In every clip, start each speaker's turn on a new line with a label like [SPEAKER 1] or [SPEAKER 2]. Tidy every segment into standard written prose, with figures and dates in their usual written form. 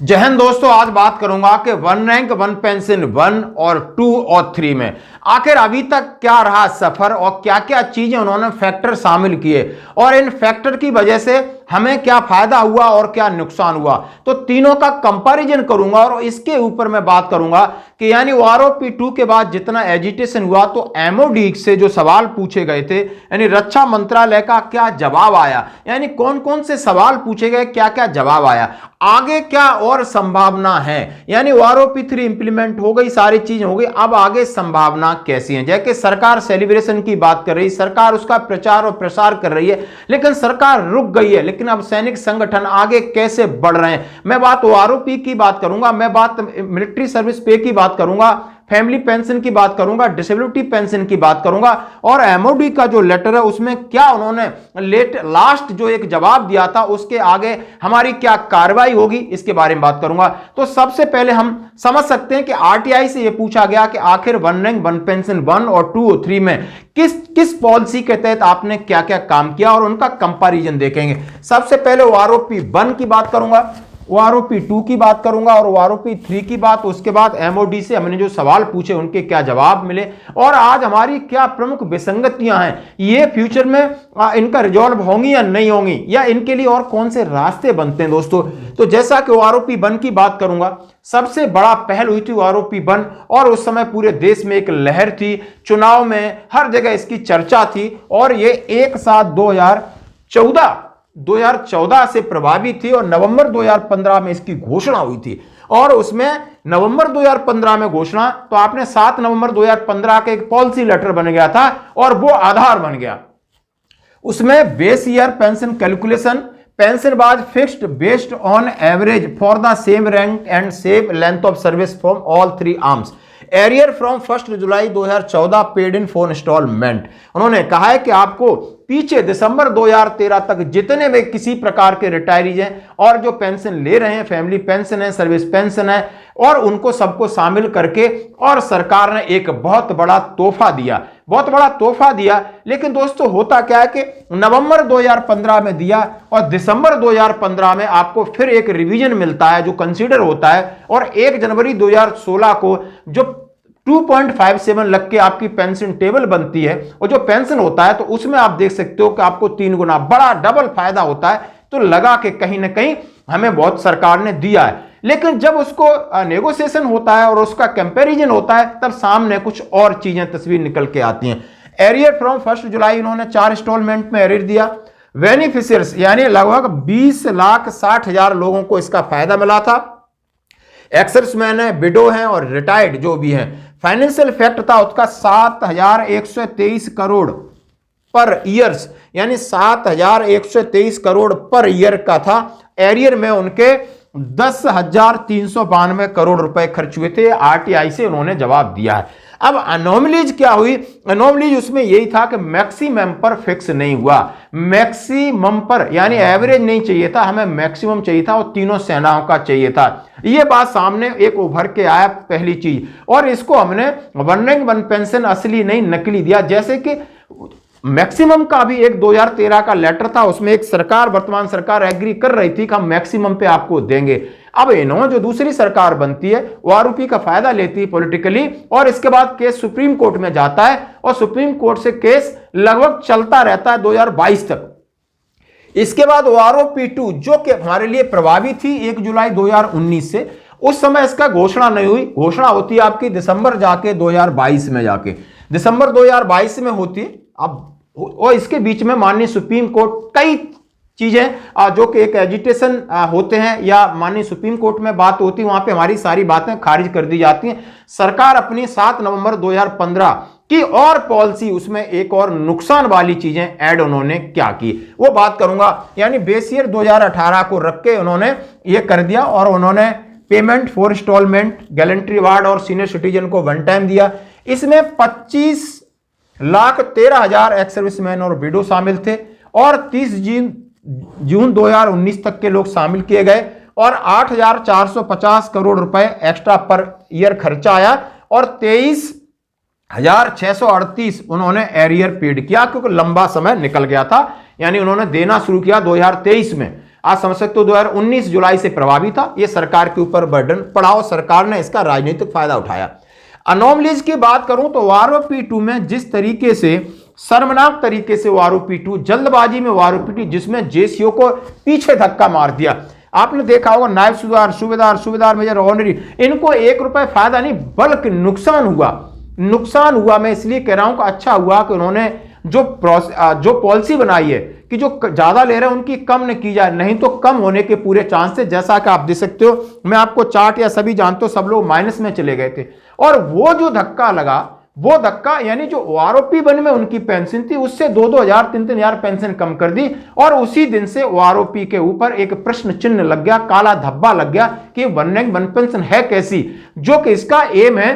[SPEAKER 1] जय हिंद दोस्तों, आज बात करूंगा कि वन रैंक वन पेंशन 1 और 2 और 3 में आखिर अभी तक क्या रहा सफर और क्या क्या चीजें उन्होंने फैक्टर शामिल किए और इन फैक्टर की वजह से हमें क्या फायदा हुआ और क्या नुकसान हुआ। तो तीनों का कंपैरिजन करूंगा और इसके ऊपर मैं बात करूंगा कि यानी आरओपी 2 के बाद जितना एजिटेशन हुआ तो एमओडी से जो सवाल पूछे गए थे यानी रक्षा मंत्रालय का क्या जवाब आया, यानी कौन कौन से सवाल पूछे गए, क्या क्या जवाब आया, आगे क्या और संभावना है। यानी आरओपी 3 इंप्लीमेंट हो गई, सारी चीजें हो गई, अब आगे संभावना कैसी है। जैसे सरकार सेलिब्रेशन की बात कर रही, सरकार उसका प्रचार और प्रसार कर रही है, लेकिन सरकार रुक गई है। लेकिन अब सैनिक संगठन आगे कैसे बढ़ रहे हैं, मैं बात आरओपी की बात करूंगा, मैं बात मिलिट्री सर्विस पे की बात करूंगा, फैमिली पेंशन की बात करूंगा, डिसेबिलिटी पेंशन की बात करूंगा और एमओडी का जो लेटर है उसमें क्या उन्होंने लास्ट जो एक जवाब दिया था उसके आगे हमारी क्या कार्रवाई होगी, इसके बारे में बात करूंगा। तो सबसे पहले हम समझ सकते हैं कि आरटीआई से यह पूछा गया कि आखिर वन रैंक वन पेंशन 1 और 2 और 3 में किस पॉलिसी के तहत आपने क्या क्या काम किया और उनका कंपैरिजन देखेंगे। सबसे पहले आरओपी 1 की बात करूंगा, आरओपी 2 की बात करूंगा और आरओपी 3 की बात, उसके बाद एमओडी से हमने जो सवाल पूछे उनके क्या जवाब मिले और आज हमारी क्या प्रमुख विसंगतियां हैं, ये फ्यूचर में इनका रिजॉल्व होंगी या नहीं होंगी, या इनके लिए और कौन से रास्ते बनते हैं दोस्तों। तो जैसा कि आरओपी 1 की बात करूंगा, सबसे बड़ा पहल हुई थी आरओपी 1 और उस समय पूरे देश में एक लहर थी, चुनाव में हर जगह इसकी चर्चा थी और ये एक साथ 2014 से प्रभावी थी और नवंबर 2015 में इसकी घोषणा हुई थी। और उसमें नवंबर 2015 में घोषणा, तो आपने 7 नवंबर 2015 का एक पॉलिसी लेटर बन गया था और वो आधार बन गया। उसमें base year pension calculation, pension बाद fixed based on average for the same rank and same length of service from all 3 arms, arrear from 1 July 2014 paid in 4 instalment. उन्होंने कहा है कि आपको पीछे दिसंबर 2013 तक जितने भी किसी प्रकार के रिटायरीज हैं और जो पेंशन ले रहे हैं, फैमिली पेंशन है, सर्विस पेंशन है, और उनको सबको शामिल करके और सरकार ने एक बहुत बड़ा तोहफा दिया। लेकिन दोस्तों होता क्या है कि नवंबर 2015 में दिया और दिसंबर 2015 में आपको फिर एक रिवीजन मिलता है जो कंसीडर होता है और 1 जनवरी 2016 को जो 2.57 लग के आपकी पेंशन टेबल बनती है और जो पेंशन होता है तो उसमें आप देख सकते हो कि आपको 3 गुना बड़ा डबल फायदा होता है। तो लगा कि कहीं ना कहीं हमें बहुत सरकार ने दिया है, लेकिन जब उसको नेगोशिएशन होता है और उसका कंपैरिजन होता है तब सामने कुछ और चीजें तस्वीर निकल के आती हैं। एरियर फ्रॉम 1 जुलाई इन्होंने 4 इंस्टॉलमेंट में एरियर दिया। बेनिफिशियर्स यानी लगभग 20,60,000 लोगों को इसका फायदा मिला था। एक्सर्समैन है, विडो हैं और रिटायर्ड जो भी हैं। फाइनेंशियल इफेक्ट था उसका 7,123 करोड़ पर ईयर्स, यानी 7,123 करोड़ पर ईयर का था। एरियर में उनके 10,392 करोड़ रुपए खर्च हुए थे। आरटीआई से उन्होंने जवाब दिया है। अब अनोमलीज क्या हुई, अनोमलीज उसमें यही था कि मैक्सिमम पर फिक्स नहीं हुआ, मैक्सिमम पर यानी एवरेज नहीं चाहिए था, हमें मैक्सिमम चाहिए था और तीनों सेनाओं का चाहिए था। यह बात सामने एक उभर के आया पहली चीज, और इसको हमने वन रैंक वन पेंशन असली नहीं नकली दिया। जैसे कि मैक्सिमम का भी एक 2013 का लेटर था, उसमें एक सरकार, वर्तमान सरकार एग्री कर रही थी कि हम मैक्सिमम पे आपको देंगे। अब इन्होंने जो दूसरी सरकार बनती है वो आरओपी का फायदा लेती है पॉलिटिकली और इसके बाद केस सुप्रीम कोर्ट में जाता है और सुप्रीम कोर्ट से केस लगभग चलता रहता है 2022 तक। इसके बाद आरओपी 2 जो कि हमारे लिए प्रभावी थी 1 जुलाई 2019 से, उस समय इसका घोषणा नहीं हुई। घोषणा होती है आपकी दिसंबर जाके 2022 में, जाके दिसंबर 2022 में होती है। अब और इसके बीच में माननीय सुप्रीम कोर्ट कई चीजें जो कि एक एजिटेशन होते हैं या माननीय सुप्रीम कोर्ट में बात होती है, वहां पे हमारी सारी बातें खारिज कर दी जाती हैं। सरकार अपनी 7 नवंबर 2015 की और पॉलिसी, उसमें एक और नुकसान वाली चीजें ऐड उन्होंने क्या की वो बात करूंगा। यानी बेस ईयर 2018 को रख के उन्होंने ये कर दिया और उन्होंने पेमेंट 4 इंस्टॉलमेंट, गैलेंट्री अवार्ड और सीनियर सिटीजन को 1 टाइम दिया। इसमें 25,13,000 एक्स सर्विसमैन और विडो शामिल थे और 30 जून 2019 तक के लोग शामिल किए गए और 8,450 करोड़ रुपए एक्स्ट्रा पर ईयर खर्चा आया और 23,638 उन्होंने एरियर पेड किया क्योंकि लंबा समय निकल गया था। यानी उन्होंने देना शुरू किया 2023 में। आप समझ सकते हो 2019 जुलाई से प्रभावी था, यह सरकार के ऊपर बर्डन पड़ा और सरकार ने इसका राजनीतिक फायदा उठाया। अनोमलीज की बात करूं तो वारोपी-2 में जिस तरीके से शर्मनाक तरीके से वारोपी-2 जल्दबाजी में वारोपी-2 जिसमें जेसीओ को पीछे धक्का मार दिया। आपने देखा होगा नायब सूबेदार मेजर ऑनरी, इनको 1 रुपए फायदा नहीं बल्कि नुकसान हुआ। मैं इसलिए कह रहा हूं कि अच्छा हुआ कि उन्होंने जो पॉलिसी बनाई है कि जो ज्यादा ले रहे हैं उनकी कम न की जाए, नहीं तो कम होने के पूरे चांस थे। जैसा कि आप देख सकते हो, मैं आपको चार्ट या सभी जानते हो, सब लोग माइनस में चले गए थे और वो जो धक्का लगा, वो धक्का यानी जो आरोपी-1 में उनकी पेंशन थी उससे 2-2 हजार 3-3 हजार पेंशन कम कर दी और उसी दिन से आरोपी के ऊपर एक प्रश्न चिन्ह लग गया, काला धब्बा लग गया कि वन रैंक वन पेंशन है कैसी, जो कि इसका एम है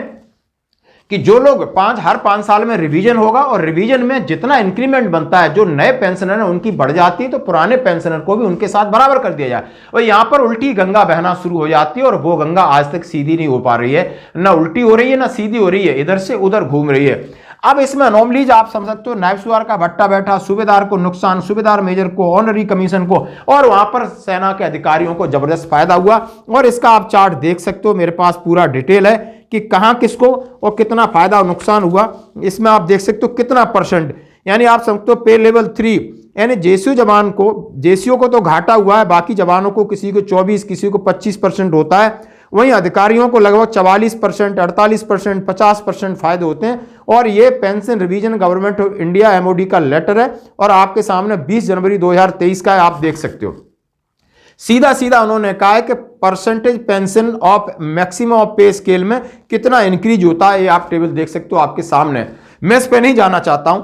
[SPEAKER 1] कि जो लोग हर 5 साल में रिवीजन होगा और रिवीजन में जितना इंक्रीमेंट बनता है, जो नए पेंशनर है उनकी बढ़ जाती है, तो पुराने पेंशनर को भी उनके साथ बराबर कर दिया जाए। और यहां पर उल्टी गंगा बहना शुरू हो जाती है और वो गंगा आज तक सीधी नहीं हो पा रही है, ना उल्टी हो रही है ना सीधी हो रही है, इधर से उधर घूम रही है। अब इसमें अनोमलीज आप समझ सकते हो, नायब सूबेदार का भट्टा बैठा, सूबेदार को नुकसान, सूबेदार मेजर को, ऑनरी कमीशन को, और वहां पर सेना के अधिकारियों को जबरदस्त फायदा हुआ। और इसका आप चार्ट देख सकते हो, मेरे पास पूरा डिटेल है कि कहां किसको और कितना फायदा और नुकसान हुआ। इसमें आप देख सकते हो कितना परसेंट, यानी आप समझते हो पे लेवल 3 यानी जेसीओ को तो घाटा हुआ है, बाकी जवानों को किसी को 24 किसी को 25% होता है, वहीं अधिकारियों को लगभग 44%, 48%, 50% फायदे होते हैं। और ये pension revision government of India MoD का लेटर है और आपके सामने 20 जनवरी 2023 का है, आप देख सकते हो। सीधा उन्होंने कहा है कि percentage pension of maximum of पे स्केल में कितना इंक्रीज होता है, ये आप टेबल देख सकते हो आपके सामने। मैं इस पे नहीं जाना चाहता हूं।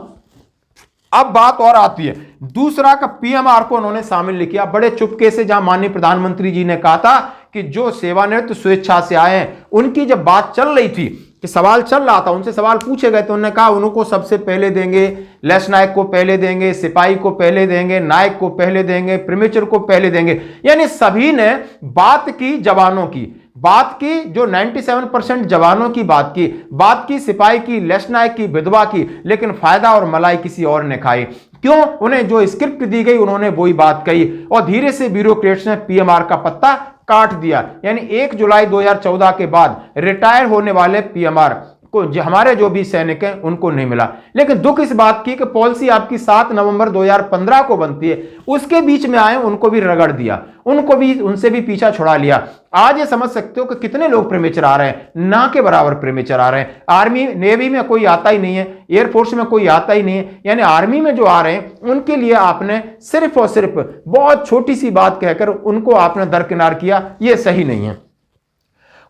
[SPEAKER 1] अब बात और आती है, दूसरा का पीएमआर को उन्होंने शामिल किया बड़े चुपके से, जहां माननीय प्रधानमंत्री जी ने कहा था कि जो सेवानिवृत्त स्वेच्छा से आए हैं उनकी जब बात चल रही थी कि सवाल चल रहा था, उनसे सवाल पूछे गए तो उन्होंने कहा उनको सबसे पहले देंगे, लेस नायक को पहले देंगे, सिपाही को पहले देंगे, नायक को पहले देंगे, प्रीमेचर को पहले देंगे। यानी सभी ने बात की जवानों की, बात की जो 97% जवानों की बात की सिपाही की, लेस नायक की, विधवा की, लेकिन फायदा और मलाई किसी और ने खाई। क्यों? उन्हें जो स्क्रिप्ट दी गई उन्होंने वही बात कही और धीरे से ब्यूरोक्रेट्स ने पीएमआर का पत्ता काट दिया। यानी 1 जुलाई 2014 के बाद रिटायर होने वाले पीएमआर को हमारे जो भी सैनिक हैं उनको नहीं मिला। लेकिन दुख इस बात की कि पॉलिसी आपकी 7 नवंबर 2015 को बनती है, उसके बीच में आए उनको भी रगड़ दिया, उनसे भी पीछा छुड़ा लिया। आज ये समझ सकते हो कि कितने लोग प्रीमेचर आ रहे हैं, ना के बराबर प्रीमेचर आ रहे हैं। आर्मी नेवी में कोई आता ही नहीं है, एयरफोर्स में कोई आता ही नहीं है, यानी आर्मी में जो आ रहे हैं उनके लिए आपने सिर्फ और सिर्फ बहुत छोटी सी बात कहकर उनको आपने दरकिनार किया, ये सही नहीं है।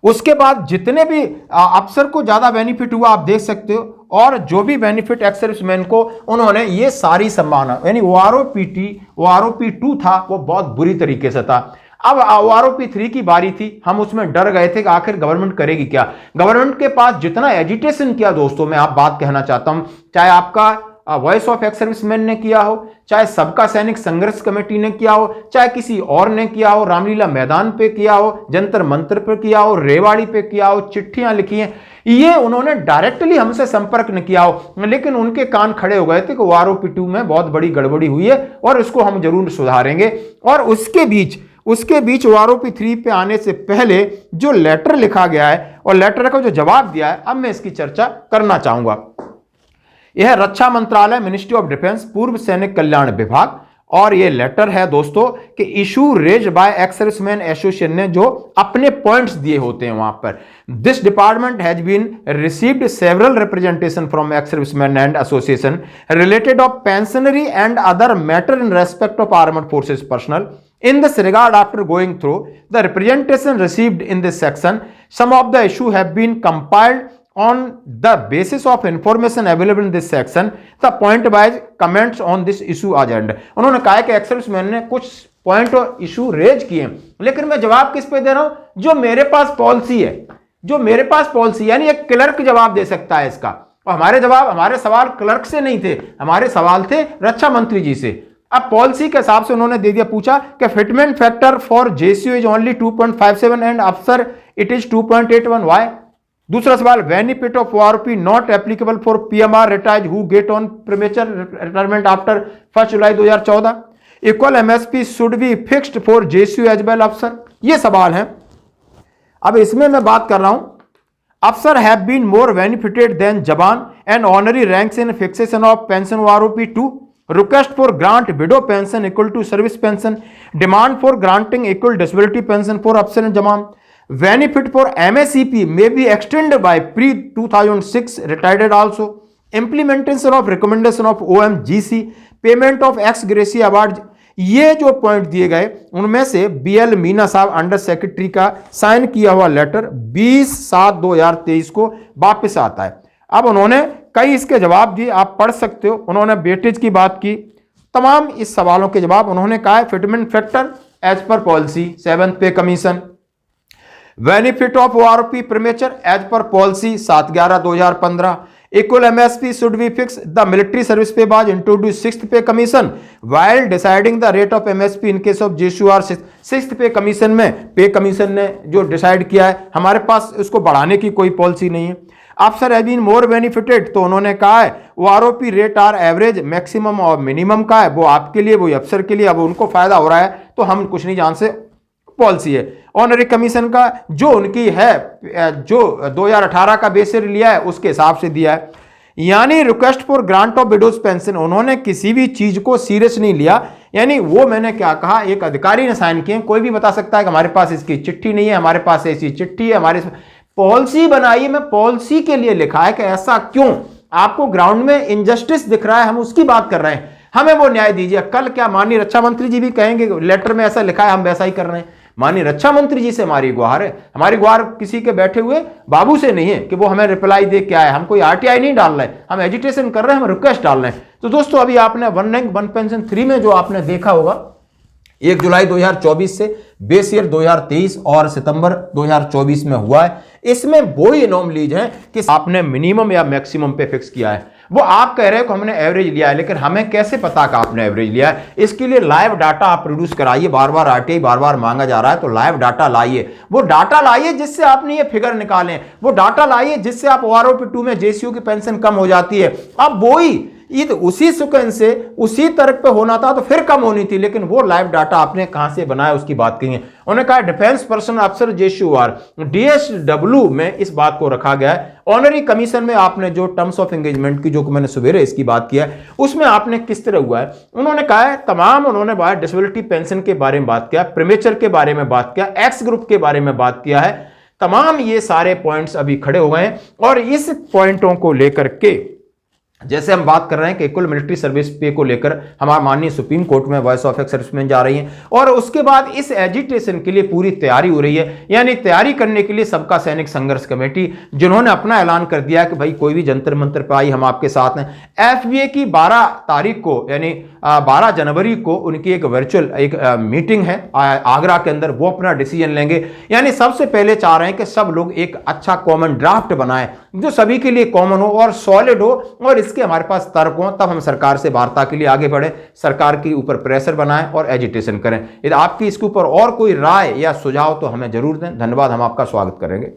[SPEAKER 1] उसके बाद जितने भी अफसर को ज्यादा बेनिफिट हुआ आप देख सकते हो, और जो भी बेनिफिट एक्स सर्विसमैन को उन्होंने ये सारी सम्माना, यानी OROP-2 था वो बहुत बुरी तरीके से था। अब OROP-3 की बारी थी, हम उसमें डर गए थे कि आखिर गवर्नमेंट करेगी क्या। गवर्नमेंट के पास जितना एजिटेशन किया दोस्तों, मैं आप बात कहना चाहता हूं, चाहे आपका वॉइस ऑफ एक्स सर्विसमैन ने किया हो, चाहे सबका सैनिक संघर्ष कमेटी ने किया हो, चाहे किसी और ने किया हो, रामलीला मैदान पे किया हो, जंतर मंतर पे किया हो, रेवाड़ी पे किया हो, चिट्ठियां लिखी हैं, ये उन्होंने डायरेक्टली हमसे संपर्क न किया हो, लेकिन उनके कान खड़े हो गए थे कि OROP-2 में बहुत बड़ी गड़बड़ी हुई है और इसको हम जरूर सुधारेंगे। और उसके बीच OROP-3 पे आने से पहले जो लेटर लिखा गया है और लेटर का जो जवाब दिया है, अब मैं इसकी चर्चा करना चाहूंगा। यह रक्षा मंत्रालय, मिनिस्ट्री ऑफ डिफेंस, पूर्व सैनिक कल्याण विभाग, और यह लेटर है दोस्तों कि issue raise by ex serviceman association ने जो अपने पॉइंट्स दिए होते हैं वहां पर। This department has been received several representation from ex serviceman and association related of pensionary and other matter in respect of armed forces personnel. In this regard, after going through the representation received in this section, some of the issue have been compiled on the basis of information available in this section. The point-wise comments on this issue agenda. उन्होंने कहा कि ex serviceman ने कुछ point और issue raise किए, लेकिन मैं जवाब किस पे दे रहा हूं? जो मेरे पास पॉलिसी है, जो मेरे पास पॉलिसी, यानी एक क्लर्क जवाब दे सकता है इसका। और हमारे सवाल क्लर्क से नहीं थे, हमारे सवाल थे रक्षा मंत्री जी से। अब पॉलिसी के हिसाब से उन्होंने दे दिया, पूछा कि fitment factor for JCO is only 2.57 and अफसर इट इज 2.81. वाई? दूसरा सवाल, benefit of OROP not applicable for PMR retired who get on premature retirement after 1 July 2014. Equal MSP should be fixed for JCU as well अफसर, ये सवाल है। अब इसमें मैं बात कर रहा हूं, अफसर have been more benefited than jawan and honorary ranks in fixation of pension ROP 2, request for grant widow pension equal to service pension, demand for granting equal disability pension for अफसर and jawan, benefit for MSEP may be extended by pre 2006 retired also, implementation of recommendation of OMGC, payment of ex gratia award. ये जो point दिए गए उनमें से BL Meena साहब under secretary का sign किया हुआ लेटर 20/7/2023 को वापस आता है। अब उन्होंने कई इसके जवाब दिए, आप पढ़ सकते हो। उन्होंने वेटेज की बात की, तमाम इस सवालों के जवाब उन्होंने कहा है fitment factor age par policy, 7th pay commission, benefit of OROP premature age par policy 7/11/2015, equal MSP should be fix, the military service pay was introduce 6th pay commission while deciding the rate of MSP in case of JCU 6th pay commission में पे commission ने जो decide किया है, हमारे पास उसको बढ़ाने की कोई पॉलिसी नहीं है। अफसर हैव बीन मोर बेनिफिटेड, तो उन्होंने कहा है वो ROP rate are average, maximum और मिनिमम का है, वो आपके लिए वो अफसर के लिए, अब उनको फायदा हो रहा है तो हम कुछ नहीं जान से पॉलिसी है। ऑनरी कमीशन का जो उनकी है, जो 2018 का बेसिस लिया है उसके हिसाब से दिया है। यानी request for grant of widows pension, उन्होंने किसी भी चीज को सीरियस नहीं लिया। यानी वो मैंने क्या कहा, एक अधिकारी ने साइन किए, कोई भी बता सकता है कि हमारे पास इसकी चिट्ठी नहीं है, हमारे पास ऐसी चिट्ठी है, हमारे पॉलिसी बनाई, मैं पॉलिसी के लिए लिखा है कि ऐसा क्यों, आपको ग्राउंड में इनजस्टिस दिख रहा है, हम उसकी बात कर रहे हैं, हमें वो न्याय दीजिए। कल क्या माननीय रक्षा मंत्री जी भी कहेंगे लेटर में ऐसा लिखा है, हम वैसा ही कर रहे हैं। माननीय रक्षा मंत्री जी से हमारी गुहार है, हमारी गुहार किसी के बैठे हुए बाबू से नहीं है कि वो हमें रिप्लाई दे क्या है, हम कोई आरटीआई नहीं डाल रहे, हम एजिटेशन कर रहे हैं, हम रिक्वेस्ट डाल रहे हैं। तो दोस्तों अभी आपने वन रैंक वन पेंशन 3 में जो आपने देखा होगा 1 जुलाई 2024 से बेस ईयर 2023 और सितंबर 2024 में हुआ है, इसमें वो एनोमलीज हैं कि आपने मिनिमम या मैक्सिमम पे फिक्स किया है। वो आप कह रहे हो कि हमने एवरेज लिया है, लेकिन हमें कैसे पता कि आपने एवरेज लिया है? इसके लिए लाइव डाटा आप प्रोड्यूस कराइए, बार बार आरटीआई बार बार मांगा जा रहा है, तो लाइव डाटा लाइए, वो डाटा लाइए जिससे आपने ये फिगर निकालें, वो डाटा लाइए जिससे आप ओआरओपी 2 में जेसीयू की पेंशन कम हो जाती है। अब वही उसी सीक्वेंस से उसी तर्क पे होना था तो फिर कम होनी थी, लेकिन वो लाइव डाटा आपने कहां से बनाया उसकी बात करेंगे। उन्होंने कहा डिफेंस पर्सन अफसर जेसीयूआर डीएसडब्ल्यू में इस बात को रखा गया है। ऑनरी कमीशन में आपने जो टर्म्स ऑफ एंगेजमेंट की जो मैंने सवेरे इसकी बात किया है उसमें आपने किस तरह हुआ है, उन्होंने कहा है तमाम, उन्होंने बाहर डिसेबिलिटी पेंशन के बारे में बात किया, प्रीमेचर के बारे में बात किया, एक्स ग्रुप के बारे में बात किया है, तमाम ये सारे पॉइंट्स अभी खड़े हो गए हैं। और इस पॉइंटों को लेकर के जैसे हम बात कर रहे हैं कि कुल मिलिट्री सर्विस पे को लेकर हमारा माननीय सुप्रीम कोर्ट में वॉइस ऑफ एक्स सर्विसमैन जा रही है, और उसके बाद इस एजिटेशन के लिए पूरी तैयारी हो रही है। यानी तैयारी करने के लिए सबका सैनिक संघर्ष कमेटी, जिन्होंने अपना ऐलान कर दिया कि भाई कोई भी जंतर मंतर पे आई हम आपके साथ हैं। एफबीए की 12 तारीख को यानी 12 जनवरी को उनकी एक वर्चुअल एक मीटिंग है आगरा के अंदर, वो अपना डिसीजन लेंगे। यानी सबसे पहले चाह रहे हैं कि सब लोग एक अच्छा कॉमन ड्राफ्ट बनाएं जो सभी के लिए कॉमन हो और सॉलिड हो, और इसके हमारे पास तर्क हो, तब हम सरकार से वार्ता के लिए आगे बढ़े, सरकार के ऊपर प्रेशर बनाएं और एजिटेशन करें। यदि आपकी इसके ऊपर और कोई राय या सुझाव तो हमें जरूर दें। धन्यवाद, हम आपका स्वागत करेंगे।